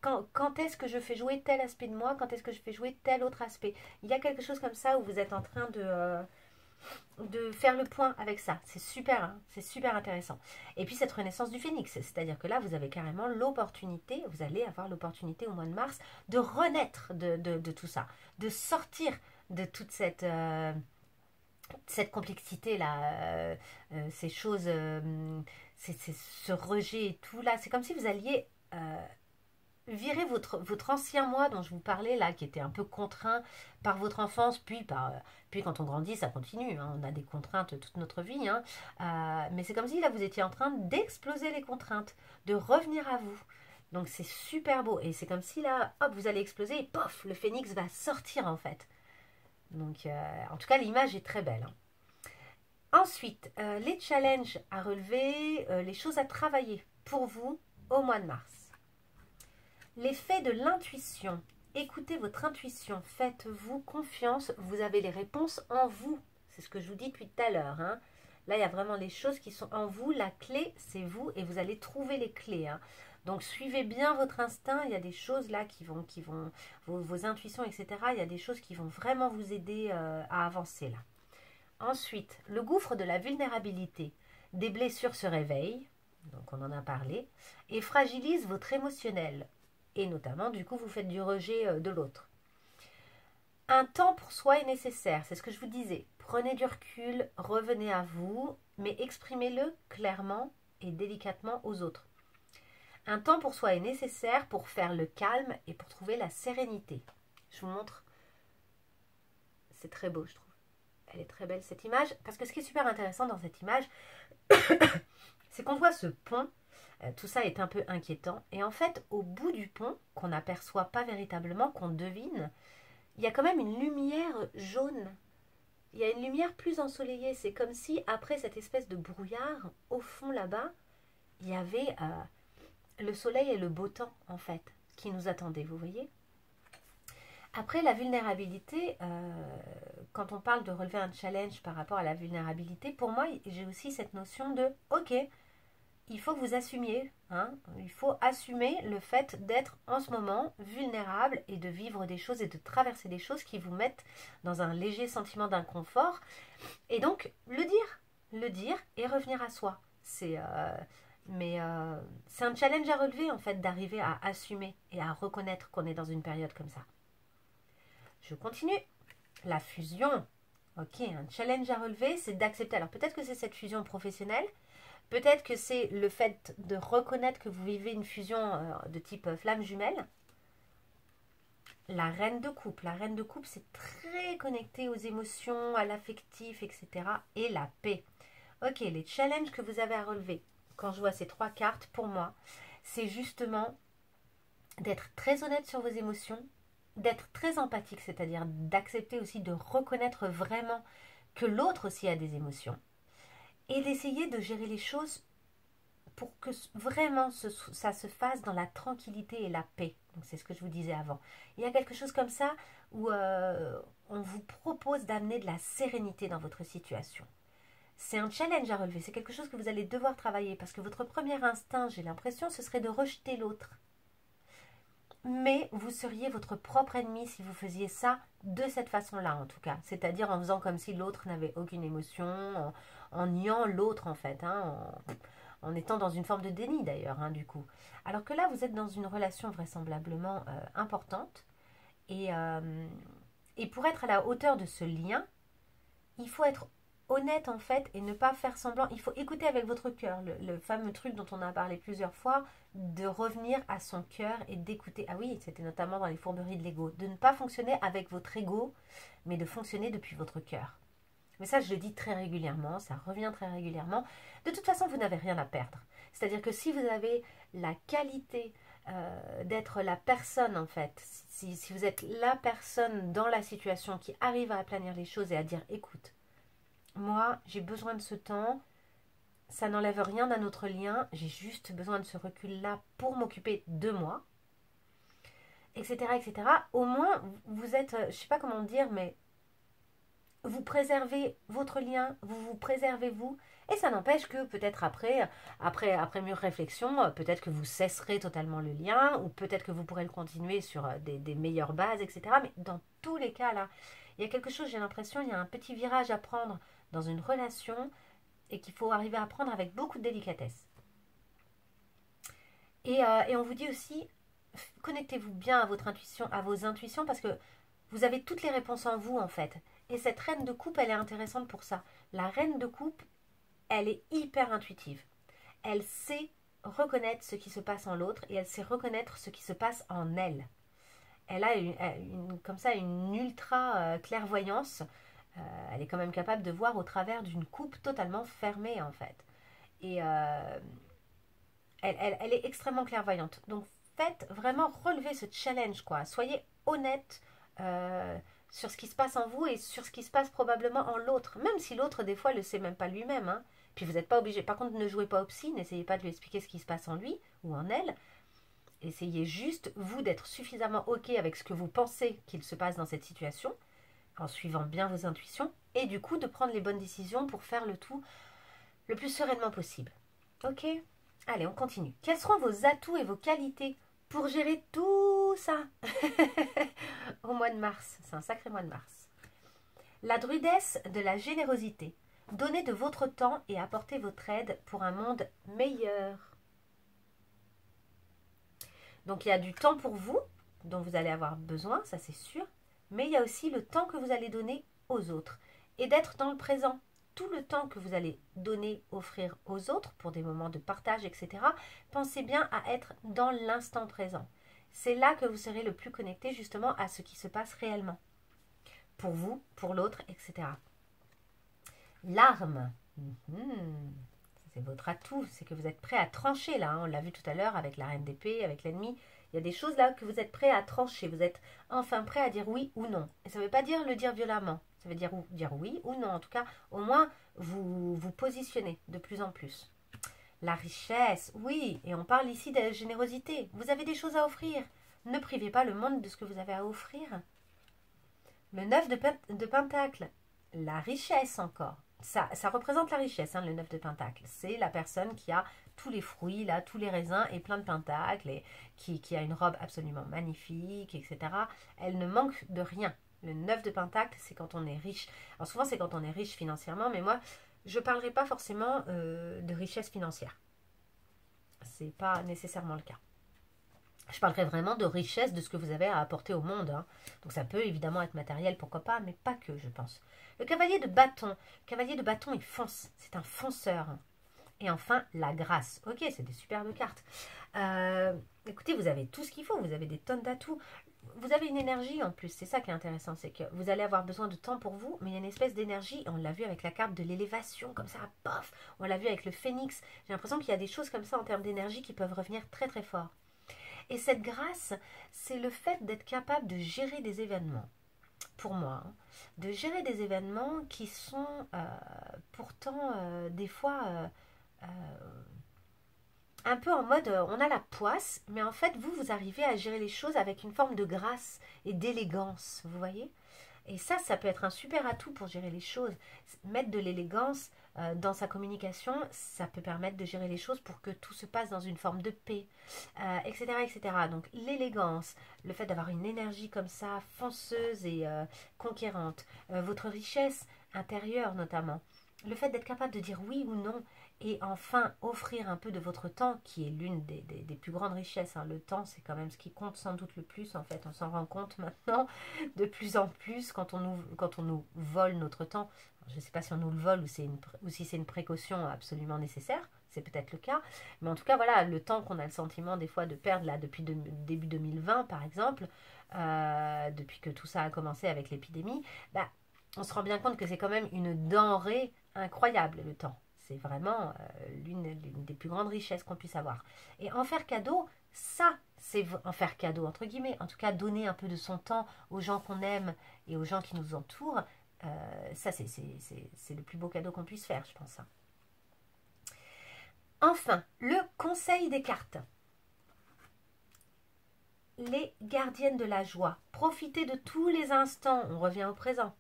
quand est-ce que je fais jouer tel aspect de moi, quand est-ce que je fais jouer tel autre aspect. Il y a quelque chose comme ça où vous êtes en train de faire le point avec ça. C'est super, hein, c'est super intéressant. Et puis cette renaissance du phénix, c'est-à-dire que là, vous avez carrément l'opportunité, vous allez avoir l'opportunité au mois de mars de renaître de tout ça, de sortir de toute cette complexité-là, ces choses, ce rejet et tout là. C'est comme si vous alliez virer votre ancien moi dont je vous parlais là, qui était un peu contraint par votre enfance, puis quand on grandit, ça continue, hein, on a des contraintes toute notre vie, hein, mais c'est comme si là vous étiez en train d'exploser les contraintes, de revenir à vous. Donc c'est super beau, et c'est comme si là, hop, vous allez exploser, et pof, le phénix va sortir en fait. Donc en tout cas, l'image est très belle, hein. Ensuite, les challenges à relever, les choses à travailler pour vous au mois de mars. L'effet de l'intuition. Écoutez votre intuition, faites-vous confiance, vous avez les réponses en vous. C'est ce que je vous dis depuis tout à l'heure, hein. Là, il y a vraiment les choses qui sont en vous. La clé, c'est vous, et vous allez trouver les clés, hein. Donc, suivez bien votre instinct. Il y a des choses là vos intuitions, etc. Il y a des choses qui vont vraiment vous aider à avancer là. Ensuite, le gouffre de la vulnérabilité. Des blessures se réveillent, donc on en a parlé, et fragilisent votre émotionnel. Et notamment, du coup, vous faites du rejet de l'autre. Un temps pour soi est nécessaire, c'est ce que je vous disais. Prenez du recul, revenez à vous, mais exprimez-le clairement et délicatement aux autres. Un temps pour soi est nécessaire pour faire le calme et pour trouver la sérénité. Je vous montre. C'est très beau, je trouve. Elle est très belle cette image, parce que ce qui est super intéressant dans cette image, c'est qu'on voit ce pont, tout ça est un peu inquiétant, et en fait, au bout du pont, qu'on n'aperçoit pas véritablement, qu'on devine, il y a quand même une lumière jaune. Il y a une lumière plus ensoleillée. C'est comme si, après cette espèce de brouillard, au fond là-bas, il y avait le soleil et le beau temps, en fait, qui nous attendaient, vous voyez ? Après, la vulnérabilité, quand on parle de relever un challenge par rapport à la vulnérabilité, pour moi, j'ai aussi cette notion de « Ok, il faut que vous assumiez, hein, il faut assumer le fait d'être en ce moment vulnérable et de vivre des choses et de traverser des choses qui vous mettent dans un léger sentiment d'inconfort. Et donc, le dire et revenir à soi. C'est un challenge à relever, en fait, d'arriver à assumer et à reconnaître qu'on est dans une période comme ça. Je continue. La fusion. Ok, un challenge à relever, c'est d'accepter. Alors peut-être que c'est cette fusion professionnelle, peut-être que c'est le fait de reconnaître que vous vivez une fusion de type flamme jumelle. La reine de coupe. La reine de coupe, c'est très connecté aux émotions, à l'affectif, etc. Et la paix. Ok, les challenges que vous avez à relever, quand je vois ces 3 cartes, pour moi, c'est justement d'être très honnête sur vos émotions, d'être très empathique, c'est-à-dire d'accepter aussi de reconnaître vraiment que l'autre aussi a des émotions, et d'essayer de gérer les choses pour que vraiment ça se fasse dans la tranquillité et la paix. Donc c'est ce que je vous disais avant. Il y a quelque chose comme ça où on vous propose d'amener de la sérénité dans votre situation. C'est un challenge à relever, c'est quelque chose que vous allez devoir travailler, parce que votre premier instinct, j'ai l'impression, ce serait de rejeter l'autre. Mais vous seriez votre propre ennemi si vous faisiez ça de cette façon-là, en tout cas. C'est-à-dire en faisant comme si l'autre n'avait aucune émotion, en niant l'autre, en fait, hein, en étant dans une forme de déni, d'ailleurs, hein, du coup. Alors que là, vous êtes dans une relation vraisemblablement importante. Et pour être à la hauteur de ce lien, il faut être honnête en fait et ne pas faire semblant. Il faut écouter avec votre cœur, le fameux truc dont on a parlé plusieurs fois, de revenir à son cœur et d'écouter. Ah oui, c'était notamment dans les fourberies de l'ego. De ne pas fonctionner avec votre ego, mais de fonctionner depuis votre cœur. Mais ça, je le dis très régulièrement, ça revient très régulièrement. De toute façon, vous n'avez rien à perdre. C'est-à-dire que si vous avez la qualité d'être la personne, en fait, si vous êtes la personne dans la situation qui arrive à aplanir les choses et à dire, écoute, moi, j'ai besoin de ce temps, ça n'enlève rien à notre lien, j'ai juste besoin de ce recul-là pour m'occuper de moi, etc., etc. Au moins, vous êtes, je ne sais pas comment dire, mais vous préservez votre lien, vous vous préservez vous, et ça n'empêche que peut-être après mûre réflexion, peut-être que vous cesserez totalement le lien, ou peut-être que vous pourrez le continuer sur des meilleures bases, etc. Mais dans tous les cas, là, il y a quelque chose, j'ai l'impression, il y a un petit virage à prendre dans une relation, et qu'il faut arriver à prendre avec beaucoup de délicatesse. Et on vous dit aussi, connectez-vous bien à votre intuition, à vos intuitions, parce que Vous avez toutes les réponses en vous, en fait. Et cette reine de coupe, elle est intéressante pour ça. La reine de coupe, elle est hyper intuitive. Elle sait reconnaître ce qui se passe en l'autre et elle sait reconnaître ce qui se passe en elle. Elle a comme ça une ultra clairvoyance. Elle est quand même capable de voir au travers d'une coupe totalement fermée, en fait. Et elle est extrêmement clairvoyante. Donc, faites vraiment relever ce challenge, quoi. Soyez honnête sur ce qui se passe en vous et sur ce qui se passe probablement en l'autre. Même si l'autre, des fois, ne le sait même pas lui-même. Hein. Puis vous n'êtes pas obligé. Par contre, ne jouez pas au psy. N'essayez pas de lui expliquer ce qui se passe en lui ou en elle. Essayez juste, vous, d'être suffisamment OK avec ce que vous pensez qu'il se passe dans cette situation, en suivant bien vos intuitions, et du coup, de prendre les bonnes décisions pour faire le tout le plus sereinement possible. OK? Allez, on continue. Quels seront vos atouts et vos qualités pour gérer tout ça au mois de mars? C'est un sacré mois de mars. La druidesse de la générosité. Donnez de votre temps et apportez votre aide pour un monde meilleur. Donc il y a du temps pour vous, dont vous allez avoir besoin, ça c'est sûr, mais il y a aussi le temps que vous allez donner aux autres. Et d'être dans le présent. Tout le temps que vous allez donner, offrir aux autres pour des moments de partage, etc., pensez bien à être dans l'instant présent. C'est là que vous serez le plus connecté justement à ce qui se passe réellement. Pour vous, pour l'autre, etc. L'arme. C'est votre atout, c'est que vous êtes prêt à trancher là. Hein. On l'a vu tout à l'heure avec la reine d'épée, avec l'ennemi. Il y a des choses là que vous êtes prêt à trancher. Vous êtes enfin prêt à dire oui ou non. Et ça ne veut pas dire le dire violemment. Ça veut dire oui ou non. En tout cas, au moins, vous vous positionnez de plus en plus. La richesse, oui. Et on parle ici de générosité. Vous avez des choses à offrir. Ne privez pas le monde de ce que vous avez à offrir. Le 9 de Pentacle. La richesse encore. Ça représente la richesse, hein, le 9 de Pentacle. C'est la personne qui a tous les fruits, là, tous les raisins et plein de pentacles, et qui a une robe absolument magnifique, etc. Elle ne manque de rien. Le 9 de Pentacle, c'est quand on est riche. Alors souvent, c'est quand on est riche financièrement, mais moi, je ne parlerai pas forcément de richesse financière. Ce n'est pas nécessairement le cas. Je parlerai vraiment de richesse, de ce que vous avez à apporter au monde. Hein. Donc ça peut évidemment être matériel, pourquoi pas, mais pas que, je pense. Le cavalier de bâton. Le cavalier de bâton, il fonce. C'est un fonceur. Et enfin, la grâce. Ok, c'est des superbes cartes. Écoutez, vous avez tout ce qu'il faut. Vous avez des tonnes d'atouts. Vous avez une énergie en plus. C'est ça qui est intéressant. C'est que vous allez avoir besoin de temps pour vous, mais il y a une espèce d'énergie. On l'a vu avec la carte de l'élévation, comme ça, paf. On l'a vu avec le phénix. J'ai l'impression qu'il y a des choses comme ça en termes d'énergie qui peuvent revenir très très fort. Et cette grâce, c'est le fait d'être capable de gérer des événements. Pour moi, hein, de gérer des événements qui sont pourtant des fois un peu en mode on a la poisse, mais en fait vous arrivez à gérer les choses avec une forme de grâce et d'élégance, vous voyez. Et ça peut être un super atout pour gérer les choses. Mettre de l'élégance dans sa communication, ça peut permettre de gérer les choses pour que tout se passe dans une forme de paix, etc., etc. Donc l'élégance, le fait d'avoir une énergie comme ça, fonceuse et conquérante, votre richesse intérieure notamment, le fait d'être capable de dire oui ou non, et enfin offrir un peu de votre temps, qui est l'une des plus grandes richesses. Hein. Le temps, c'est quand même ce qui compte sans doute le plus, en fait. On s'en rend compte maintenant de plus en plus quand on nous vole notre temps. Je ne sais pas si on nous le vole ou si c'est une précaution absolument nécessaire. C'est peut-être le cas. Mais en tout cas, voilà, le temps qu'on a le sentiment des fois de perdre là depuis début 2020, par exemple, depuis que tout ça a commencé avec l'épidémie, bah, on se rend bien compte que c'est quand même une denrée incroyable, le temps. C'est vraiment l'une des plus grandes richesses qu'on puisse avoir. Et en faire cadeau, ça, c'est en faire cadeau, entre guillemets. En tout cas, donner un peu de son temps aux gens qu'on aime et aux gens qui nous entourent, ça, c'est le plus beau cadeau qu'on puisse faire, je pense. Ça. Enfin, le conseil des cartes. Les gardiennes de la joie. Profitez de tous les instants, on revient au présent.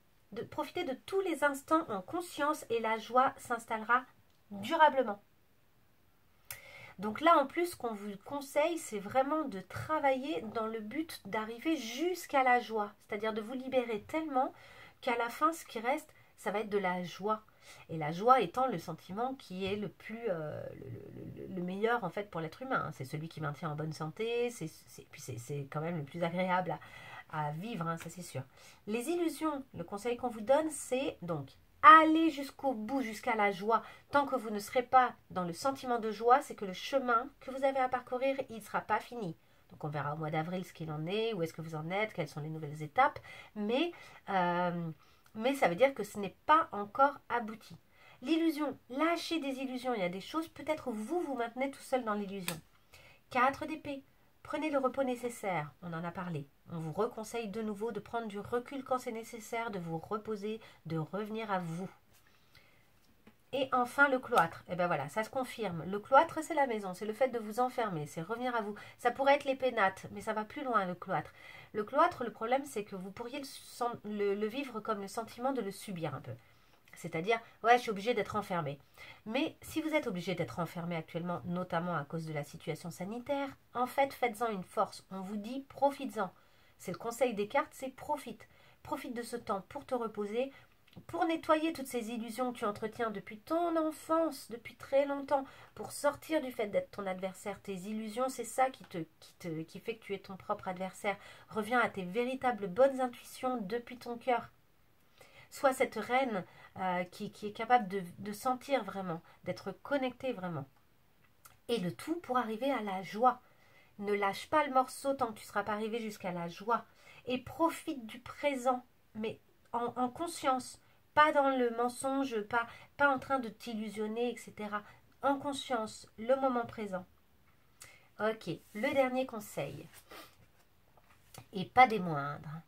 Profitez de tous les instants en conscience et la joie s'installera durablement. Donc là, en plus, ce qu'on vous conseille, c'est vraiment de travailler dans le but d'arriver jusqu'à la joie. C'est-à-dire de vous libérer tellement qu'à la fin, ce qui reste, ça va être de la joie. Et la joie étant le sentiment qui est le meilleur en fait pour l'être humain. C'est celui qui maintient en bonne santé, puis c'est quand même le plus agréable à vivre, hein, ça c'est sûr. Les illusions, le conseil qu'on vous donne, c'est donc aller jusqu'au bout, jusqu'à la joie. Tant que vous ne serez pas dans le sentiment de joie, c'est que le chemin que vous avez à parcourir, il ne sera pas fini. Donc on verra au mois d'avril ce qu'il en est, où est-ce que vous en êtes, quelles sont les nouvelles étapes. Mais ça veut dire que ce n'est pas encore abouti. L'illusion, lâchez des illusions. Il y a des choses, peut-être vous vous maintenez tout seul dans l'illusion. 4 d'épée. Prenez le repos nécessaire, on en a parlé. On vous reconseille de nouveau de prendre du recul quand c'est nécessaire, de vous reposer, de revenir à vous. Et enfin, le cloître. Et bien voilà, ça se confirme. Le cloître, c'est la maison, c'est le fait de vous enfermer, c'est revenir à vous. Ça pourrait être les pénates, mais ça va plus loin, le cloître. Le cloître, le problème, c'est que vous pourriez le vivre comme le sentiment de le subir un peu. C'est-à-dire, ouais, je suis obligée d'être enfermée. Mais si vous êtes obligé d'être enfermé actuellement, notamment à cause de la situation sanitaire, en fait, faites-en une force. On vous dit, profites-en. C'est le conseil des cartes, c'est profite. Profite de ce temps pour te reposer, pour nettoyer toutes ces illusions que tu entretiens depuis ton enfance, depuis très longtemps, pour sortir du fait d'être ton adversaire. Tes illusions, c'est ça qui fait que tu es ton propre adversaire. Reviens à tes véritables bonnes intuitions depuis ton cœur. Sois cette reine qui est capable de sentir vraiment, d'être connectée vraiment. Et le tout pour arriver à la joie. Ne lâche pas le morceau tant que tu ne seras pas arrivé jusqu'à la joie. Et profite du présent, mais en conscience. Pas dans le mensonge, pas en train de t'illusionner, etc. En conscience, le moment présent. Ok, le dernier conseil. Et pas des moindres.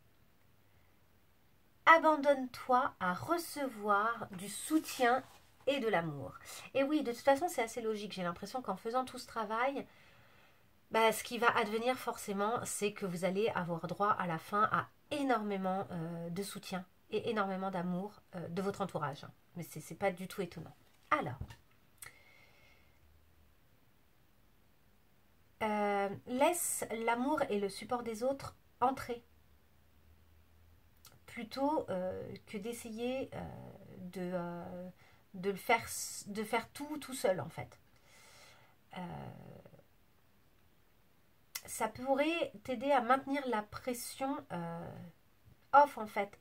Abandonne-toi à recevoir du soutien et de l'amour. Et oui, de toute façon, c'est assez logique. J'ai l'impression qu'en faisant tout ce travail, ce qui va advenir forcément, c'est que vous allez avoir droit à la fin à énormément de soutien et énormément d'amour de votre entourage. Mais ce n'est pas du tout étonnant. Alors, laisse l'amour et le support des autres entrer plutôt que d'essayer de faire tout seul en fait. Ça pourrait t'aider à maintenir la pression off en fait,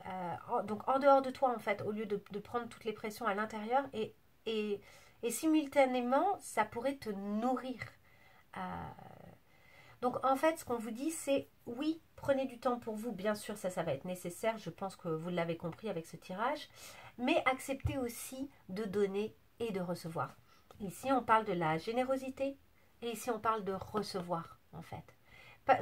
donc en dehors de toi en fait, au lieu de prendre toutes les pressions à l'intérieur et simultanément ça pourrait te nourrir. Donc en fait ce qu'on vous dit c'est oui, prenez du temps pour vous, bien sûr ça va être nécessaire, je pense que vous l'avez compris avec ce tirage, mais acceptez aussi de donner et de recevoir. Ici on parle de la générosité et ici on parle de recevoir en fait.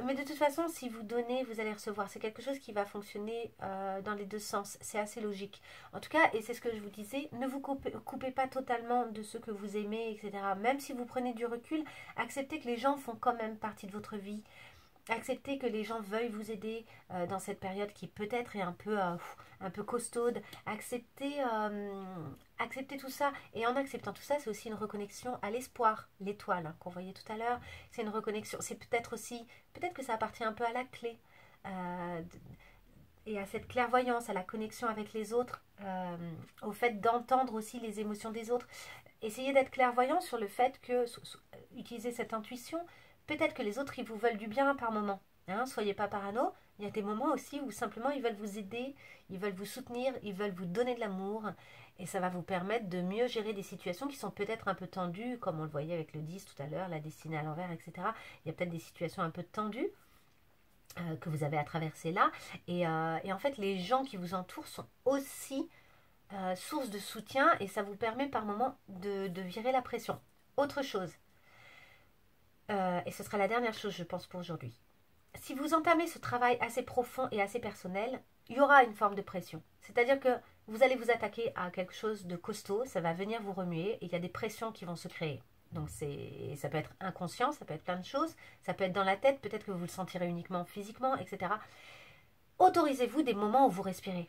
Mais de toute façon, si vous donnez, vous allez recevoir. C'est quelque chose qui va fonctionner dans les deux sens. C'est assez logique. En tout cas, et c'est ce que je vous disais, ne vous coupez pas totalement de ce que vous aimez, etc. Même si vous prenez du recul, acceptez que les gens font quand même partie de votre vie. Acceptez que les gens veuillent vous aider dans cette période qui peut-être est un peu costaude. Acceptez tout ça. Et en acceptant tout ça, c'est aussi une reconnexion à l'espoir, l'étoile qu'on voyait tout à l'heure. C'est une reconnexion. C'est peut-être que ça appartient un peu à la clé. Et à cette clairvoyance, à la connexion avec les autres, au fait d'entendre aussi les émotions des autres. Essayez d'être clairvoyant sur le fait que, utiliser cette intuition, peut-être que les autres, ils vous veulent du bien par moment. Hein, soyez pas parano. Il y a des moments aussi où simplement ils veulent vous aider, ils veulent vous soutenir, ils veulent vous donner de l'amour. Et ça va vous permettre de mieux gérer des situations qui sont peut-être un peu tendues, comme on le voyait avec le 10 tout à l'heure, la destinée à l'envers, etc. Il y a peut-être des situations un peu tendues que vous avez à traverser là. Et en fait, les gens qui vous entourent sont aussi source de soutien et ça vous permet par moments de virer la pression. Autre chose, et ce sera la dernière chose, je pense, pour aujourd'hui. Si vous entamez ce travail assez profond et assez personnel, il y aura une forme de pression. C'est-à-dire que vous allez vous attaquer à quelque chose de costaud, ça va venir vous remuer et il y a des pressions qui vont se créer. Donc ça peut être inconscient, ça peut être plein de choses, ça peut être dans la tête, peut-être que vous le sentirez uniquement physiquement, etc. Autorisez-vous des moments où vous respirez.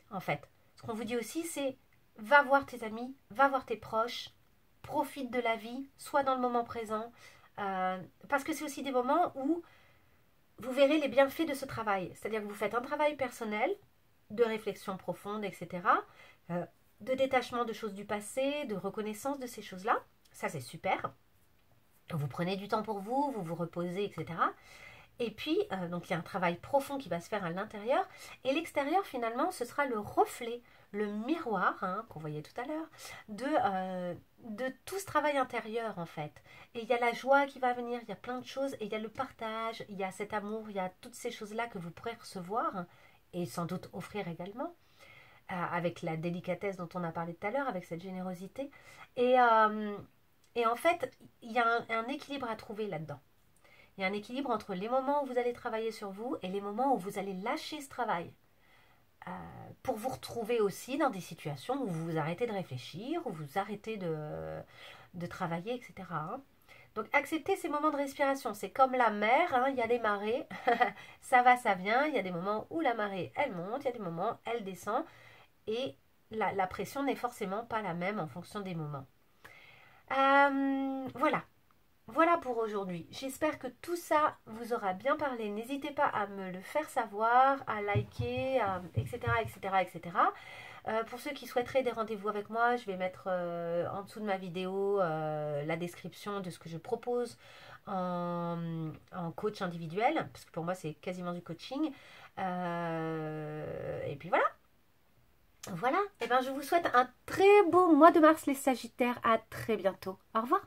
En fait, ce qu'on vous dit aussi, c'est va voir tes amis, va voir tes proches, profite de la vie, sois dans le moment présent, parce que c'est aussi des moments où vous verrez les bienfaits de ce travail. C'est-à-dire que vous faites un travail personnel, de réflexion profonde, etc., de détachement de choses du passé, de reconnaissance de ces choses-là. Ça, c'est super. Vous prenez du temps pour vous, vous vous reposez, etc. Et puis, donc il y a un travail profond qui va se faire à l'intérieur. Et l'extérieur, finalement, ce sera le reflet, le miroir, hein, qu'on voyait tout à l'heure, de tout ce travail intérieur, en fait. Et il y a la joie qui va venir, il y a plein de choses, et il y a le partage, il y a cet amour, il y a toutes ces choses-là que vous pourrez recevoir, et sans doute offrir également, avec la délicatesse dont on a parlé tout à l'heure, avec cette générosité. Et en fait, il y a un équilibre à trouver là-dedans. Il y a un équilibre entre les moments où vous allez travailler sur vous et les moments où vous allez lâcher ce travail. Pour vous retrouver aussi dans des situations où vous vous arrêtez de réfléchir, où vous arrêtez de travailler, etc. Donc acceptez ces moments de respiration. C'est comme la mer, hein, il y a les marées, ça va, ça vient. Il y a des moments où la marée, elle monte, il y a des moments, elle descend. Et la pression n'est forcément pas la même en fonction des moments. Voilà. Voilà pour aujourd'hui. J'espère que tout ça vous aura bien parlé. N'hésitez pas à me le faire savoir, à liker, etc., etc., etc. Pour ceux qui souhaiteraient des rendez-vous avec moi, je vais mettre en dessous de ma vidéo la description de ce que je propose en coach individuel, parce que pour moi c'est quasiment du coaching. Et puis voilà. Voilà. Et ben je vous souhaite un très beau mois de mars les Sagittaires. À très bientôt. Au revoir.